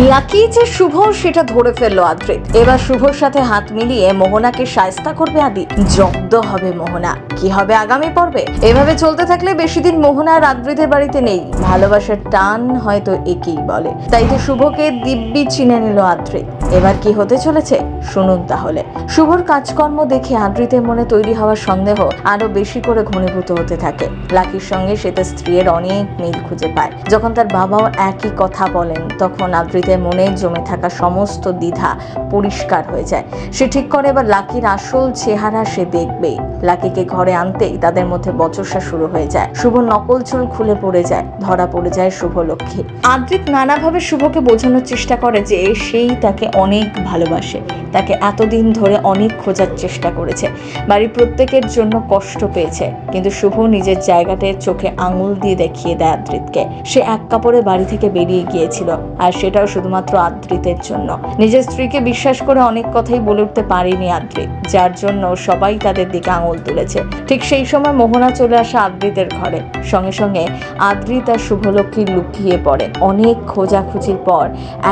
Lucky যে শুভ সেটা ধরে ফেললো আদ্রিত। এবার শুভর সাথে হাত মিলিয়ে মোহনাকে শায়েস্তা করবে আদি। জব্দ হবে মোহনা। কি হবে আগামী পর্বে? এভাবে চলতে থাকলে বেশি দিন মোহনা আর আদ্রিতের বাড়িতে নেই। ভালোবাসার টান হয়তো একেই বলে। তাই তো শুভকে দিব্যি চিনে নিল আদ্রিত। এবার কি হতে চলেছে শুনুন তাহলে। শুভর কাজকর্ম দেখে আদ্রিতের মনে তৈরি হওয়ার সন্দেহ আরো বেশি করে ঘনীভূত হতে থাকে। লাকির সঙ্গে সে তার স্ত্রীর অনেক মিল খুঁজে পায়। যখন তার বাবাও একই কথা বলেন তখন আদ্রিতের মনে জমে থাকা সমস্ত দ্বিধা পরিষ্কার হয়ে যায়। সে ঠিক করে এবার লাকির আসল চেহারা সে দেখবে। লাকিকে ঘরে আনতেই তাদের মধ্যে বচসা শুরু হয়ে যায়। শুভ নকল চুল খুলে পড়ে যায়। ধরা পড়ে যায় শুভলক্ষ্মী। আদ্রিত নানাভাবে শুভকে বোঝানোর চেষ্টা করে যে সেই তাকে অনেক ভালোবাসে, তাকে এতদিন ধরে অনেক খোঁজার চেষ্টা করেছে, বাড়ির প্রত্যেকের জন্য কষ্ট পেয়েছে। কিন্তু শুভ নিজের জায়গাটায় চোখে আঙুল দিয়ে দেখিয়ে দেয় আদ্রিতকে। সে এক কাপড়ে বাড়ি থেকে বেরিয়ে গিয়েছিল, আর সেটাও শুধুমাত্র আদ্রিতের জন্য। নিজের স্ত্রীকে বিশ্বাস করে অনেক কথাই বলে উঠতে পারেনি আদ্রিত, যার জন্য সবাই তাদের দিকে আঙুল তুলেছে। ঠিক সেই সময় মোহনা চলে আসে আদ্রিতের ঘরে। সঙ্গে সঙ্গে আদ্রিত আর শুভলক্ষ্মী লুকিয়ে পড়ে। অনেক খোঁজাখুঁজির পর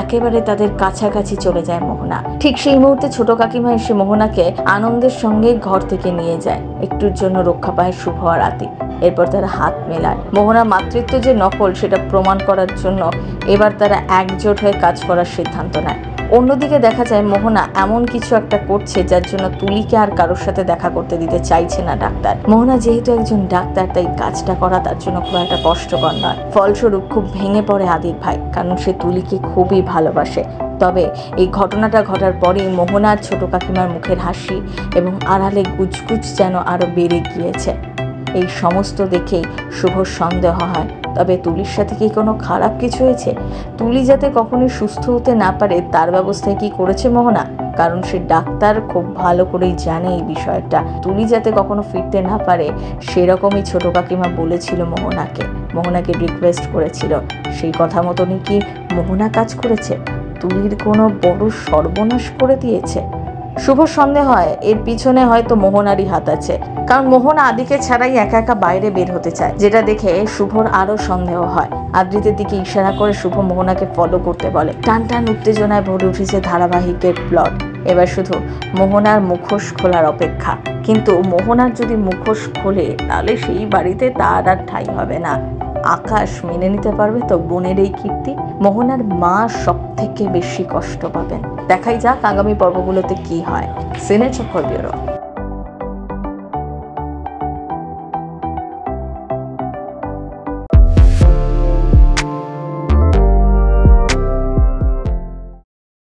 একেবারে তাদের কাছাকাছি চলে যায় মোহনা। ঠিক সেই মুহূর্তে ছোট কাকিমা এসে মোহনাকে আনন্দের সঙ্গে ঘর থেকে নিয়ে যায়। একটুর জন্য রক্ষা পায় শুভ আর আতি। এরপর তারা হাত মেলায়। মোহনার মাতৃত্ব যে নকল সেটা প্রমাণ করার জন্য এবার তারা একজোট হয়ে কাজ করার সিদ্ধান্ত নেয়। অন্যদিকে দেখা যায় মোহনা এমন কিছু একটা করছে যার জন্য তুলিকে আর কারোর সাথে দেখা করতে দিতে চাইছে না ডাক্তার। মোহনা যেহেতু একজন ডাক্তার, তাই কাজটা করা তার জন্য খুব একটা কষ্টকর নয়। ফলস্বরূপ খুব ভেঙে পড়ে আদির ভাই, কারণ সে তুলিকে খুবই ভালোবাসে। তবে এই ঘটনাটা ঘটার পরেই মোহনার ছোট কাকিমার মুখের হাসি এবং আড়ালে গুজগুজ যেন আরো বেড়ে গিয়েছে। এই সমস্ত দেখেই শুভর সন্দেহ হয়, তবে তুলির সাথে কি কোনো খারাপ কিছু হয়েছে? তুলি যাতে কখনোই সুস্থ হতে না পারে তার ব্যবস্থায় কি করেছে মোহনা? কারণ সে ডাক্তার, খুব ভালো করেই জানে এই বিষয়টা। তুলি যাতে কখনো ফিরতে না পারে সেরকমই ছোট কাকিমা বলেছিল মোহনাকে রিকোয়েস্ট করেছিল। সেই কথা মতনই কি মোহনা কাজ করেছে? তুলির কোনো বড় সর্বনাশ করে দিয়েছে? শুভ সন্দেহ হয় এর পিছনে হয়তো মোহনারই হাত আছে, কারণ মোহনা আদিকে ছাড়াই একা একা বাইরে বের হতে চায়, যেটা দেখে শুভর আরো সন্দেহ হয়। আদ্রিতের দিকে ইশারা করে শুভ মোহনাকে ফলো করতে বলে। টান টান উত্তেজনায় ভরে উঠেছে ধারাবাহিকের প্লট। এবার শুধু মোহনার মুখোশ খোলার অপেক্ষা। কিন্তু মোহনার যদি মুখোশ খোলে তাহলে সেই বাড়িতে তার আর ঠাঁই হবে না। আকাশ মেনে নিতে পারবে তো বোনের এই কীর্তি? মোহনার মা সব থেকে বেশি কষ্ট পাবেন। দেখাই যাক আগামী পর্বগুলোতে কি হয়। সিনে চক্কর ব্যুরো।